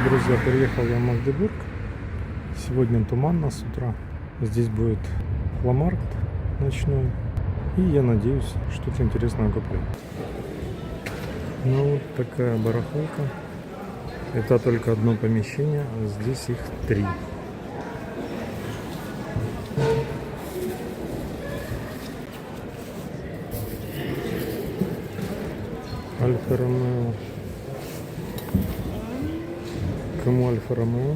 Друзья, приехал я в Магдебург. Сегодня туманно с утра. Здесь будет фломаркт ночной. И я надеюсь, что-то интересное куплю. Ну, вот такая барахолка. Это только одно помещение, а здесь их 3. Альфа Ромео. Кому Альфа Ромео?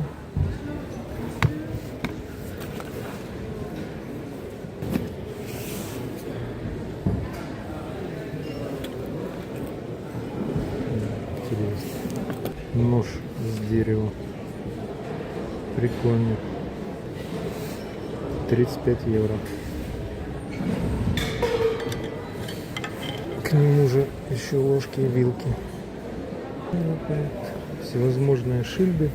Интересно. Нож с дерева. Прикольный. 35 евро. К нему же еще ложки и вилки. Всевозможные шильды.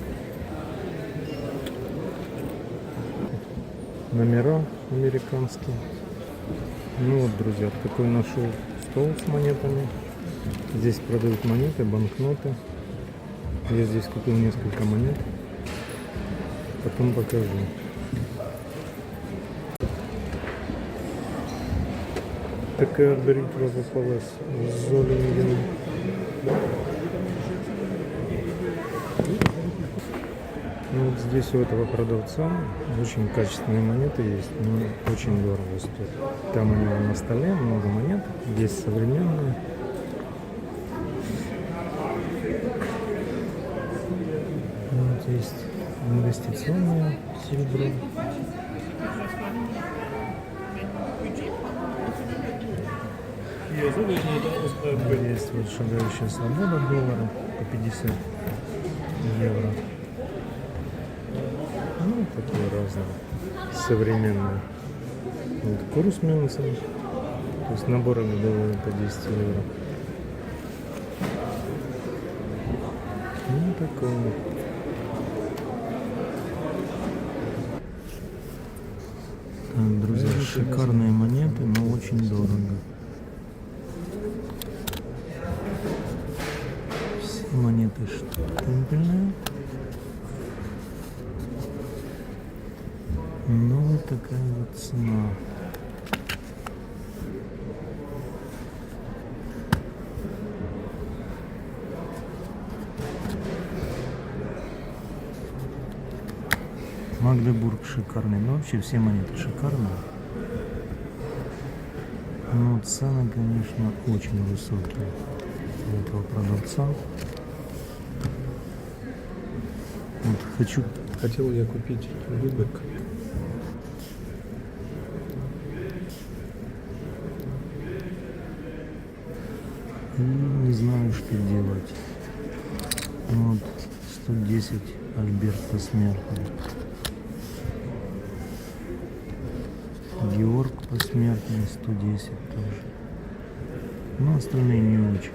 Номера американские. Ну вот, друзья, такой нашел стол с монетами. Здесь продают монеты, банкноты. Я здесь купил несколько монет. Потом покажу. Такая бритва попалась с Золингеном. Ну, вот здесь у этого продавца очень качественные монеты есть, но очень дорого стоят. Там у него на столе много монет, есть современные. Вот есть инвестиционное серебро. Есть вот шагающая свобода доллара по 50 евро. Ну, такие разные, современные. Вот курс Мюнцен, то есть наборы годовые по 10 евро. Ну, такое. Так, друзья, шикарные монеты, но очень дорого. Все монеты штемпельные. Ну, вот такая вот цена. Магдебург шикарный. Ну, вообще все монеты шикарные. Но цены, конечно, очень высокие у этого продавца. Вот хотел я купить Любек. И не знаю, что делать. Вот 110 Альберт посмертный. Георг посмертный 110 тоже. Но остальные не очень.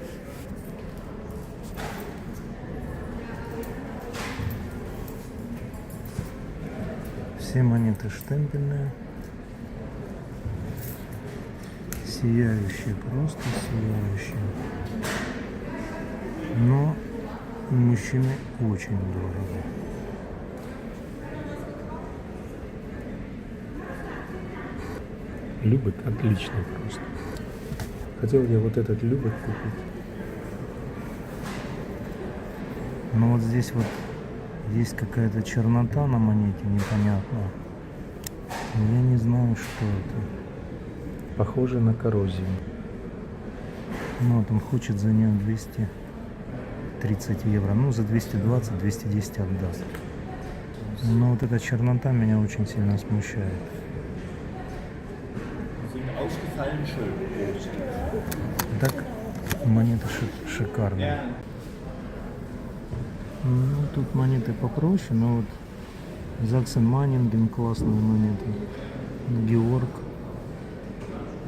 Все монеты штемпельные. Сияющие, просто сияющие. Но у мужчины очень дорого. Любек отличный просто. Хотел я вот этот Любек купить. Но вот здесь вот есть какая-то чернота на монете, непонятная. Я не знаю, что это. Похоже на коррозию. Ну, вот он хочет за нее 230 евро. Ну, за 220-210 отдаст. Но вот эта чернота меня очень сильно смущает. Так, монеты шикарные. Ну, тут монеты попроще, но вот Заксенманнинген классные монеты. Георг.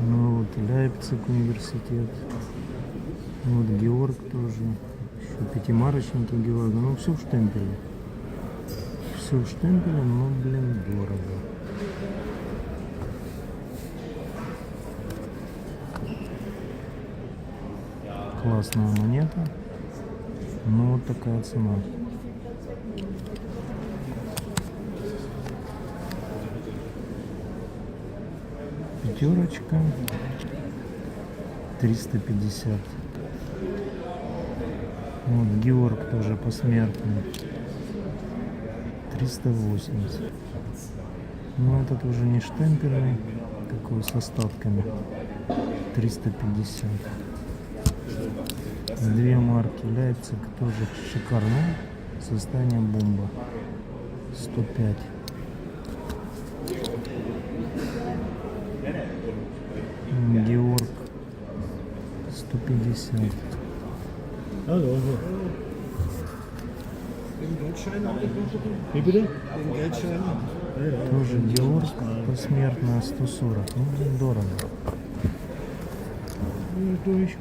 Ну вот Лейпциг университет. Вот Георг тоже. Еще пятимарочники Георга. Ну все в штемпеле. Все в штемпеле, но, блин, дорого. Классная монета. Ну вот такая цена. Пятерочка. 350. Вот Георг тоже посмертный. 380. Но этот уже не штемпельный, такой с остатками. 350. Две марки. Лейпциг тоже шикарно. Состояние бомба. 105. Георг 150. Also, wie bitte? Тоже Георг посмертно 140. Ну, блин, дорого.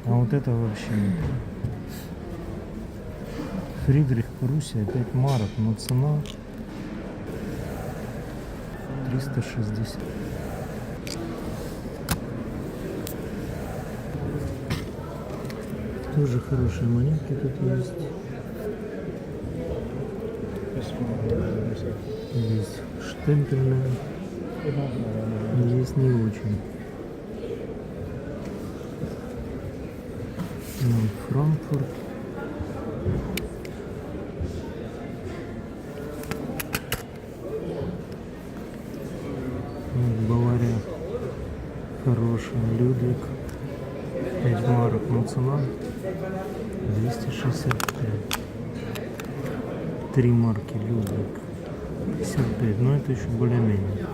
А вот это вообще не. Фридрих Пруссия 5 марок, но цена 360. Тоже хорошие монетки тут есть. Есть штемпельные, есть не очень. Вот Франкфурт. Вот Бавария. Хорошая. Людвиг. 5 марок, но цена 265. 3 марки Людвиг. 55. Но это еще более-менее.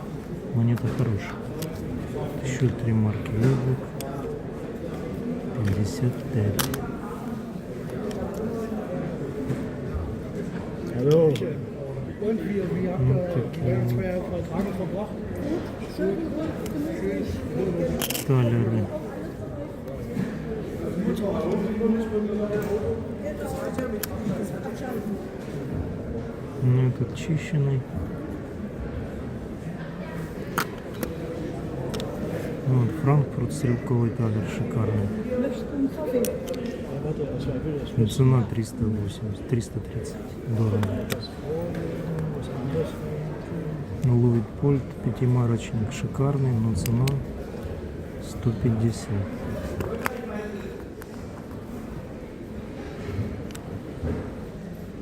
Монета хорошая. Еще 3 марки Людвиг. 55. Hallo. Und wir haben такие 2 Tage verbracht. Талеры. Ну, этот чищенный. Вот Франкфурт, стрелковый талер, шикарный. Ну, цена 380, 330. Дорого. Луид Польт, пятимарочник, шикарный, но цена 150.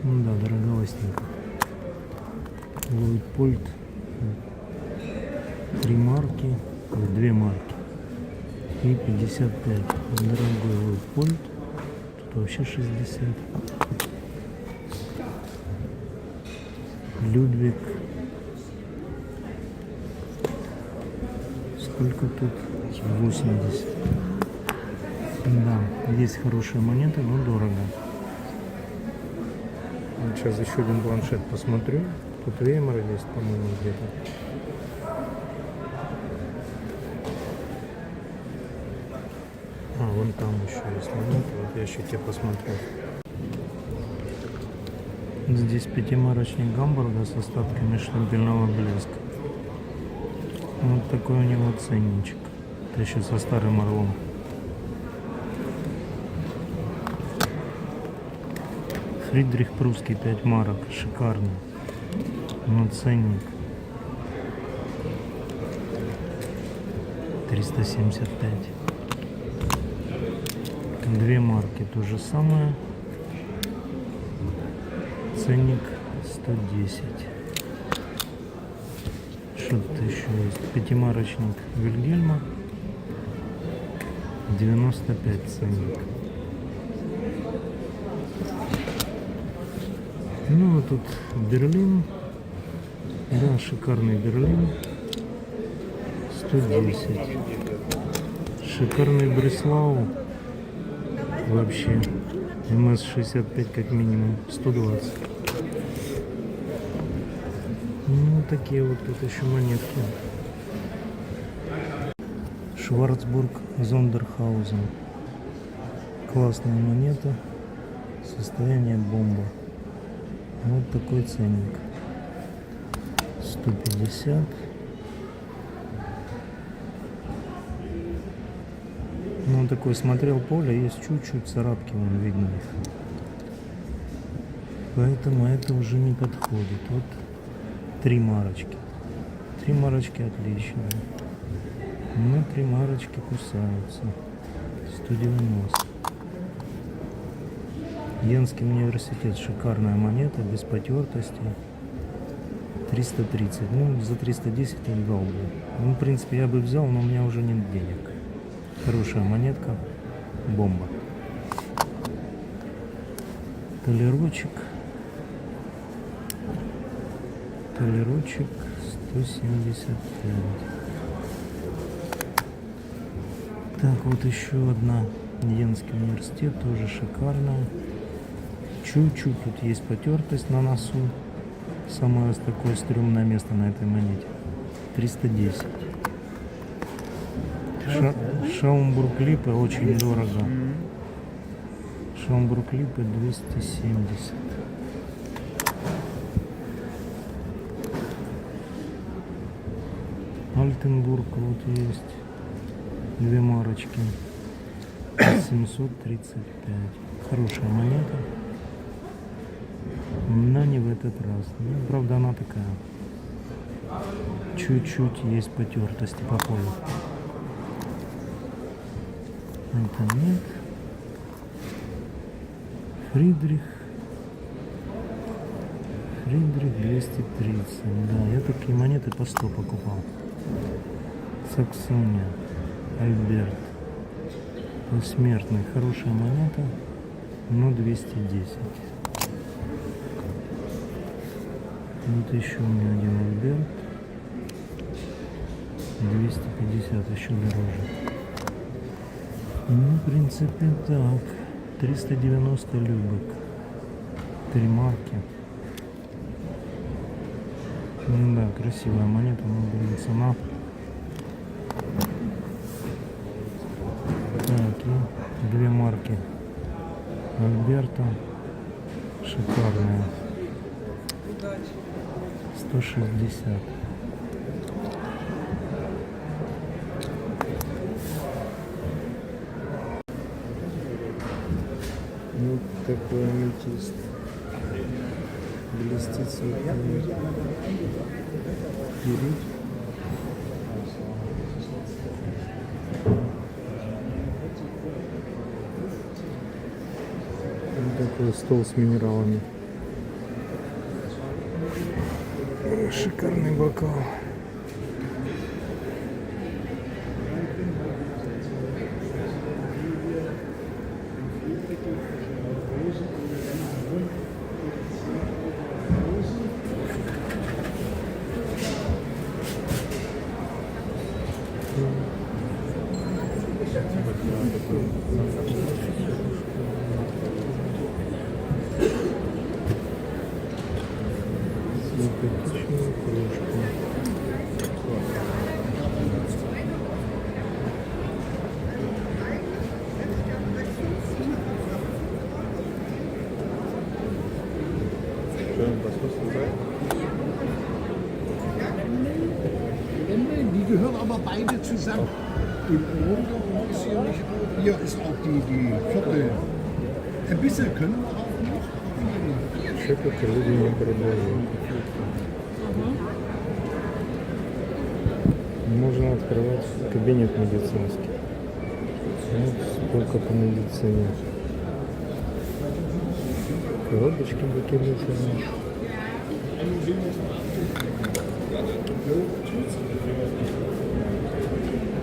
Ну да, дороговастенько. Луид Польт. 3 марки, 2 марки. И 55. Дорогой Луид Польт. Тут вообще 60. Людвиг. Сколько тут? 80. Да, есть хорошие монеты, но дорого. Вот сейчас еще один планшет посмотрю. Тут Веймар есть, по-моему, где-то. А, вон там еще есть монеты. Вот я еще те посмотрю. Здесь пятимарочник Гамбурга с остатками штемпельного блеска. Вот такой у него ценничек. Это еще со старым орлом. Фридрих Прусский 5 марок. Шикарный. Но ценник 375. 2 марки то же самое. Ценник 110. Что-то еще есть. Пятимарочник Вильгельма 95 ценник. Ну вот тут Берлин. Да, шикарный Берлин. 110. Шикарный Бреслау. Вообще. МС-65 как минимум. 120. Ну, такие вот тут еще монетки. Шварцбург Зондерхаузен. Классная монета. Состояние бомба. Вот такой ценник. 150. Ну, он такой смотрел поле, есть чуть-чуть царапки, вон видно. Поэтому это уже не подходит. Вот 3 марочки. 3 марочки отличные. На 3 марочки кусаются. 190. Йенский университет. Шикарная монета, без потертости. 330. Ну, за 310 отдал бы. Ну, в принципе, я бы взял, но у меня уже нет денег. Хорошая монетка. Бомба. Толерочек. Толерочек 175. Так, вот еще одна. Йенский университет, тоже шикарная. Чуть-чуть тут есть потертость на носу. Самое такое стрёмное место на этой монете. 310. Шаумбург Липы очень дорого. Шаумбург Липы 270. Альтенбург вот есть. 2 марочки. 735. Хорошая монета. Но не в этот раз. Ну, правда, она такая. Чуть-чуть есть потертости по полу. Это нет. Фридрих 230. Да, я такие монеты по 100 покупал. Саксония. Альберт. Посмертный. Хорошая монета. Но 210. Вот еще у меня один Альберт. 250, еще дороже. Ну, в принципе, так. 390 Любек. 3 марки. Ну да, красивая монета, но, блин, цена. Так, и 2 марки Альберта. Шикарная. 160. Вот такой аметист. Блестит цветами. Перить. Вот такой стол с минералами. Шикарный бокал. Симпатичная кружка. Die gehören aber beide zusammen. Im Ohren ist hier nicht. Hier ist auch die vierte. Ein bisschen können wir auch noch. Все как люди не продают. Можно открывать кабинет медицинский. Вот сколько по медицине. Коробочки бакелитовые.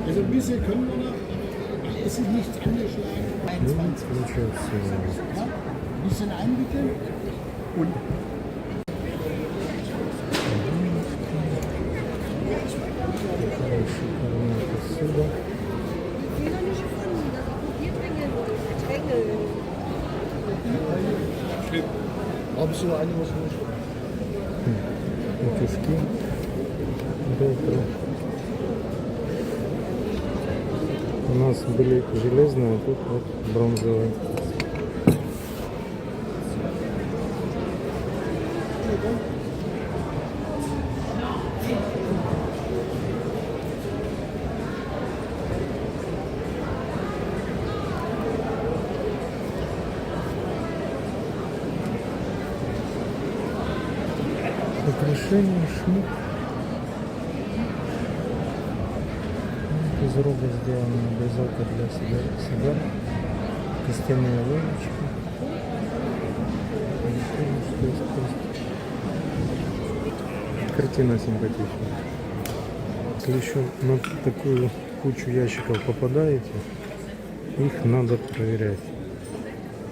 Also ein bisschen können wir noch, aber es ist nichts angeschlagen. Ну, 21. получается, Ja? Ein bisschen einwickeln und шикарная посуда. Fehler nicht gefunden, das auch mit Bierbringen oder Getränke. ob so eine muss man schon. Утюжки. Ретро. У нас были железные, а тут вот бронзовые. Украшения, шмук. из рода сделана обрезалка для сигар, костяные ложечки. Картина симпатичная. Если еще на такую кучу ящиков попадаете, их надо проверять.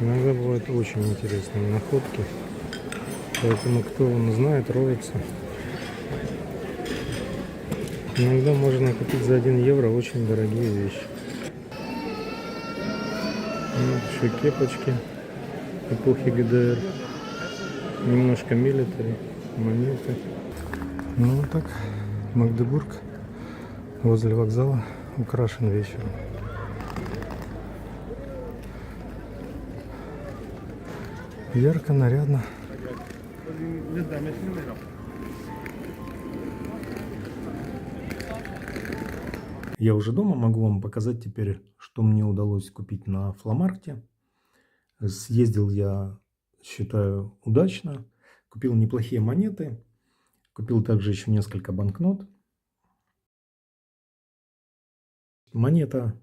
Иногда бывают очень интересные находки. Поэтому кто знает, роется. Иногда можно купить за 1 евро очень дорогие вещи. Вот еще кепочки эпохи ГДР. Немножко милитари, монеты. Ну вот так Магдебург возле вокзала украшен вечером. Ярко, нарядно. Я уже дома, могу вам показать теперь, что мне удалось купить на Фломаркте. Съездил я, считаю, удачно. Купил неплохие монеты. Купил также еще несколько банкнот. Монета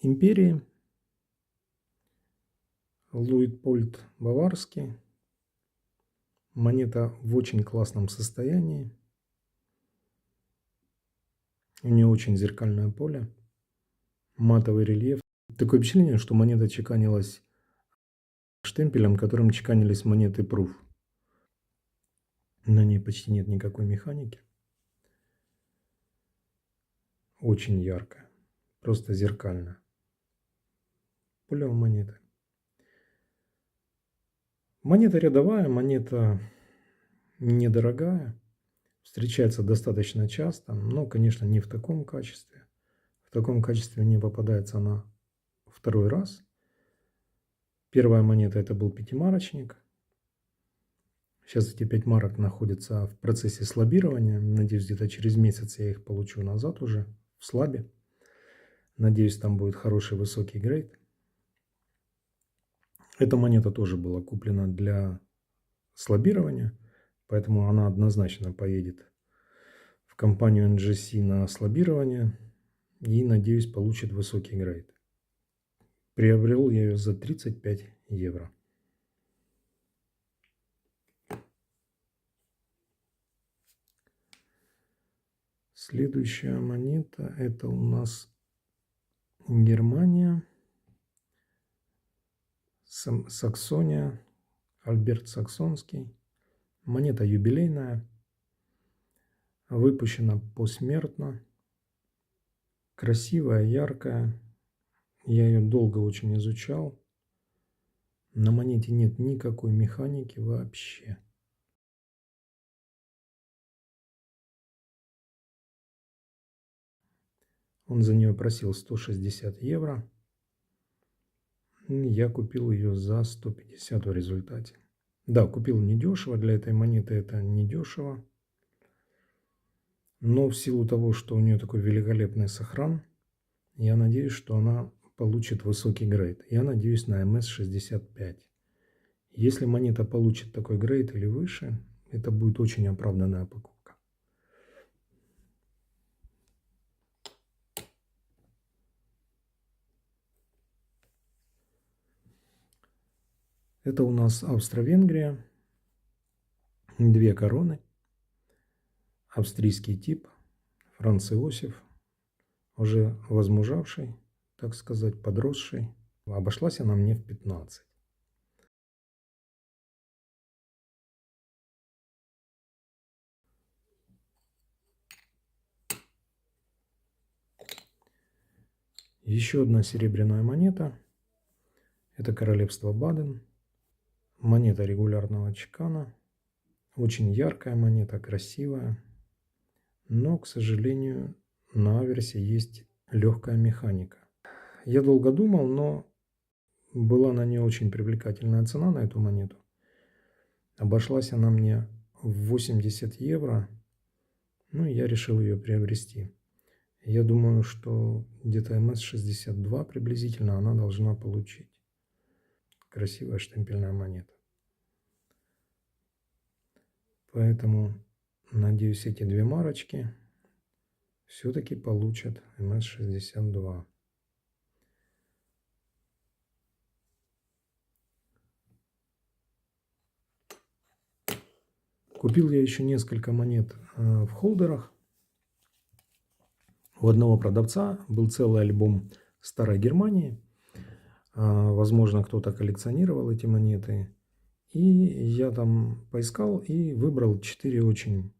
империи. Луитпольд баварский. Монета в очень классном состоянии. У нее очень зеркальное поле. Матовый рельеф. Такое впечатление, что монета чеканилась штемпелем, которым чеканились монеты Proof. На ней почти нет никакой механики. Очень яркая. Просто зеркальная. Поле у монеты. Монета рядовая, монета недорогая. Встречается достаточно часто, но, конечно, не в таком качестве. В таком качестве мне попадается она второй раз. Первая монета это был пятимарочник. Сейчас эти 5 марок находятся в процессе слабирования. Надеюсь, где-то через месяц я их получу назад уже в слабе. Надеюсь, там будет хороший высокий грейд. Эта монета тоже была куплена для слабирования, поэтому она однозначно поедет в компанию NGC на слабирование и, надеюсь, получит высокий грейд. Приобрел я ее за 35 евро. Следующая монета это у нас Германия, Саксония, Альберт Саксонский. Монета юбилейная, выпущена посмертно, красивая, яркая. Я ее долго очень изучал. На монете нет никакой механики вообще. Он за нее просил 160 евро. Я купил ее за 150 в результате. Да, купил недешево. Для этой монеты это недешево. Но в силу того, что у нее такой великолепный сохран, я надеюсь, что она получит высокий грейд. Я надеюсь на МС-65. Если монета получит такой грейд или выше, это будет очень оправданная покупка. Это у нас Австро-Венгрия. 2 короны. Австрийский тип. Франц Иосиф. Уже возмужавший, так сказать, подросший. Обошлась она мне в 15. Еще одна серебряная монета. Это королевство Баден. Монета регулярного чекана. Очень яркая монета, красивая. Но, к сожалению, на аверсе есть легкая механика. Я долго думал, но была на нее очень привлекательная цена на эту монету. Обошлась она мне в 80 евро. Ну и я решил ее приобрести. Я думаю, что где-то МС-62 приблизительно она должна получить. Красивая штемпельная монета. Поэтому, надеюсь, эти 2 марочки все-таки получат МС-62. Купил я еще несколько монет в холдерах. У одного продавца был целый альбом старой Германии. Возможно, кто-то коллекционировал эти монеты. И я там поискал и выбрал 4 очень,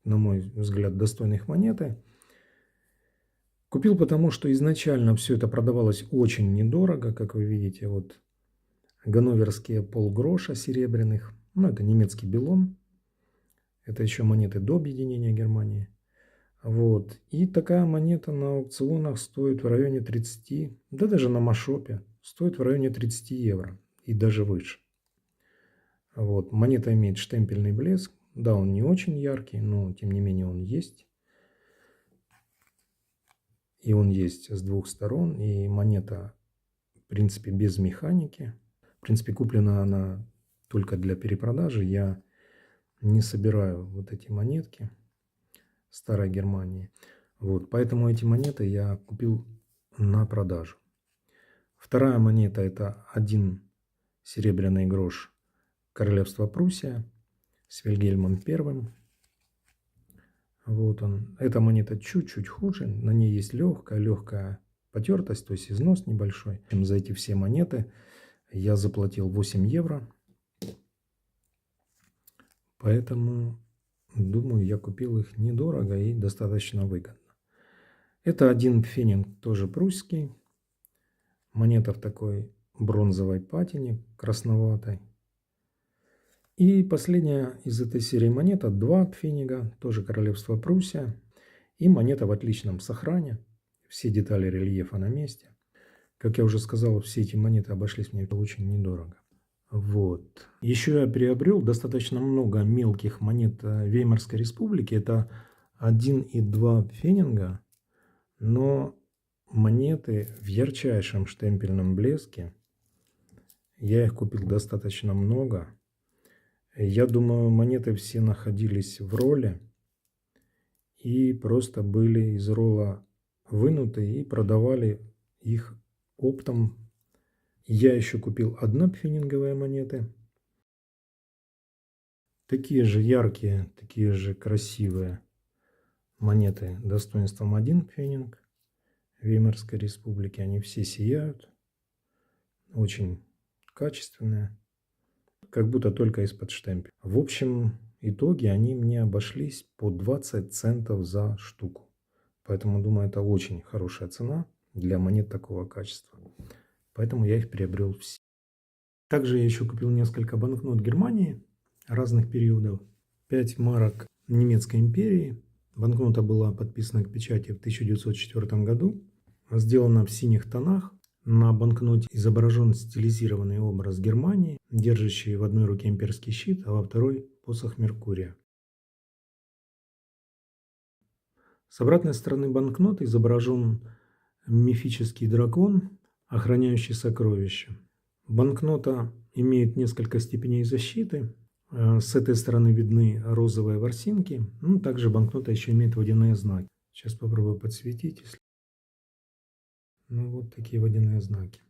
на мой взгляд, достойных монеты. Купил потому, что изначально все это продавалось очень недорого, как вы видите. Вот ганноверские полгроша серебряных. Ну, это немецкий белон. Это еще монеты до объединения Германии. Вот. И такая монета на аукционах стоит в районе 30, да даже на Машопе стоит в районе 30 евро и даже выше. Вот. Монета имеет штемпельный блеск. Да, он не очень яркий, но тем не менее он есть. И он есть с двух сторон. И монета, в принципе, без механики. В принципе, куплена она только для перепродажи. Я не собираю вот эти монетки старой Германии. Вот, поэтому эти монеты я купил на продажу. Вторая монета — это 1 серебряный грош Королевства Пруссия с Вильгельмом I. Вот он. Эта монета чуть-чуть хуже. На ней есть легкая потертость, то есть износ небольшой. За эти все монеты я заплатил 8 евро. Поэтому, думаю, я купил их недорого и достаточно выгодно. Это 1 пфенинг, тоже прусский. Монета в такой бронзовой патине, красноватой. И последняя из этой серии монета 2 пфенига, тоже Королевство Пруссия. И монета в отличном сохране. Все детали рельефа на месте. Как я уже сказал, все эти монеты обошлись мне очень недорого. Вот. Еще я приобрел достаточно много мелких монет Веймарской республики. Это 1 и 2 пфенинга, но монеты в ярчайшем штемпельном блеске. Я их купил достаточно много. Я думаю, монеты все находились в ролле и просто были из ролла вынуты и продавали их оптом. Я еще купил 1 пфенинговые монеты. Такие же яркие, такие же красивые монеты достоинством 1 пфенинг Веймарской республики. Они все сияют. Очень качественные. Как будто только из-под штемпеля. В общем итоге они мне обошлись по 20 центов за штуку. Поэтому, думаю, это очень хорошая цена для монет такого качества. Поэтому я их приобрел все. Также я еще купил несколько банкнот Германии разных периодов. 5 марок Немецкой империи. Банкнота была подписана к печати в 1904 году. Сделана в синих тонах. На банкноте изображен стилизированный образ Германии, держащий в одной руке имперский щит, а во второй посох Меркурия. С обратной стороны банкноты изображен мифический дракон, охраняющий сокровища. Банкнота имеет несколько степеней защиты. С этой стороны видны розовые ворсинки. Также банкнота еще имеет водяные знаки. Сейчас попробую подсветить. Вот такие водяные знаки.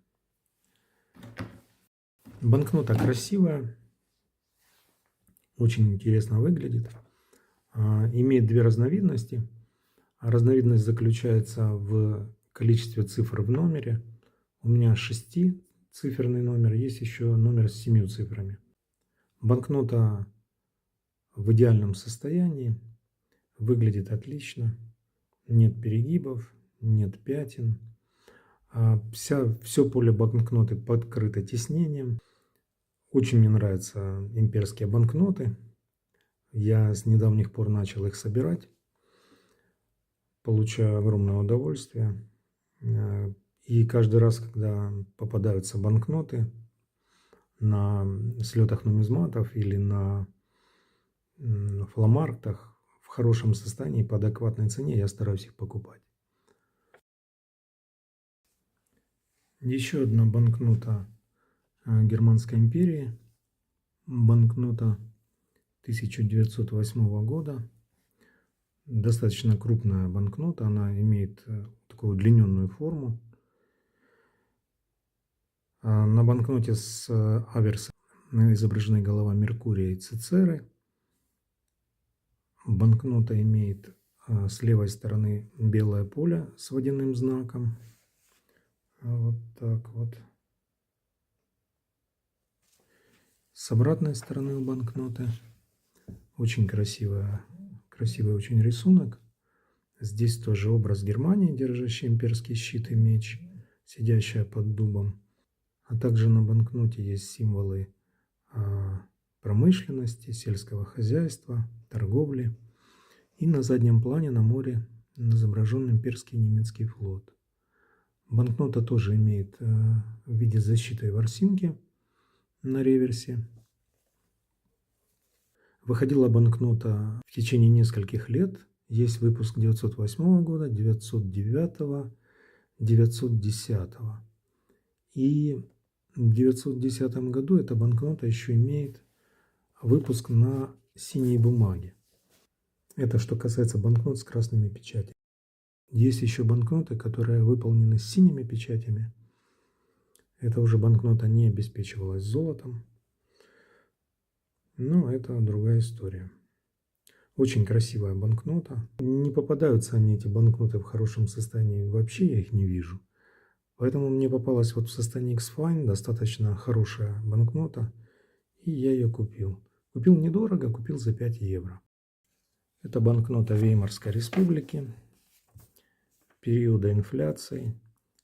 Банкнота красивая. Очень интересно выглядит. Имеет 2 разновидности. Разновидность заключается в количестве цифр в номере. У меня 6-циферный номер, есть еще номер с 7 цифрами. Банкнота в идеальном состоянии, выглядит отлично, нет перегибов, нет пятен. Все поле банкноты подкрыто тиснением. Очень мне нравятся имперские банкноты. Я с недавних пор начал их собирать. Получаю огромное удовольствие. И каждый раз, когда попадаются банкноты на слетах нумизматов или на фломарктах в хорошем состоянии по адекватной цене, я стараюсь их покупать. Еще одна банкнота Германской империи. Банкнота 1908 года. Достаточно крупная банкнота, она имеет такую удлиненную форму. На банкноте с аверсом изображены голова Меркурия и Цицеры. Банкнота имеет с левой стороны белое поле с водяным знаком. Вот так вот. С обратной стороны у банкноты очень красивый очень рисунок. Здесь тоже образ Германии, держащий имперский щит и меч, сидящая под дубом. А также на банкноте есть символы промышленности, сельского хозяйства, торговли. И на заднем плане на море изображен имперский немецкий флот. Банкнота тоже имеет в виде защиты ворсинки на реверсе. Выходила банкнота в течение нескольких лет. Есть выпуск 908 года, 909, 910. И в 910 году эта банкнота еще имеет выпуск на синей бумаге. Это что касается банкнот с красными печатями. Есть еще банкноты, которые выполнены с синими печатями. Эта уже банкнота не обеспечивалась золотом. Но это другая история. Очень красивая банкнота. Не попадаются они, эти банкноты, в хорошем состоянии. Вообще я их не вижу. Поэтому мне попалась вот в состоянии X-Fine достаточно хорошая банкнота. И я ее купил. Купил недорого, купил за 5 евро. Это банкнота Веймарской республики. Периода инфляции.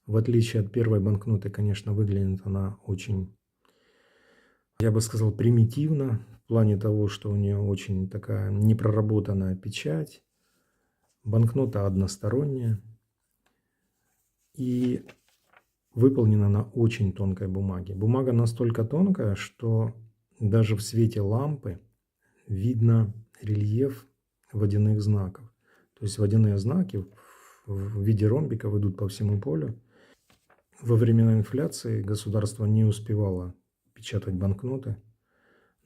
В отличие от первой банкноты, конечно, выглядит она очень, я бы сказал, примитивно. В плане того, что у нее очень такая непроработанная печать. Банкнота односторонняя. И выполнена на очень тонкой бумаге. Бумага настолько тонкая, что даже в свете лампы видно рельеф водяных знаков. То есть водяные знаки в виде ромбиков идут по всему полю. Во времена инфляции государство не успевало печатать банкноты.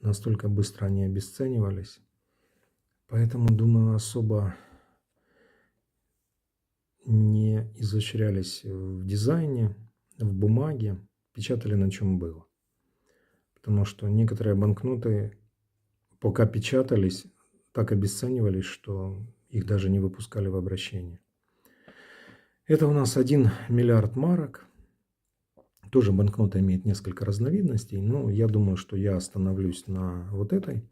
Настолько быстро они обесценивались. Поэтому, думаю, особо не изощрялись в дизайне, в бумаге, печатали на чем было. Потому что некоторые банкноты, пока печатались, так обесценивались, что их даже не выпускали в обращение. Это у нас 1 миллиард марок. Тоже банкнота имеет несколько разновидностей, но я думаю, что я остановлюсь на вот этой,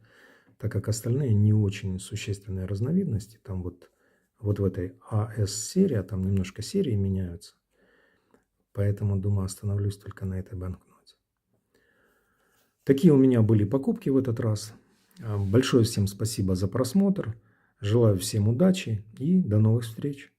так как остальные не очень существенные разновидности. Там вот в этой АС-серия, там немножко серии меняются. Поэтому, думаю, остановлюсь только на этой банкноте. Такие у меня были покупки в этот раз. Большое всем спасибо за просмотр. Желаю всем удачи и до новых встреч.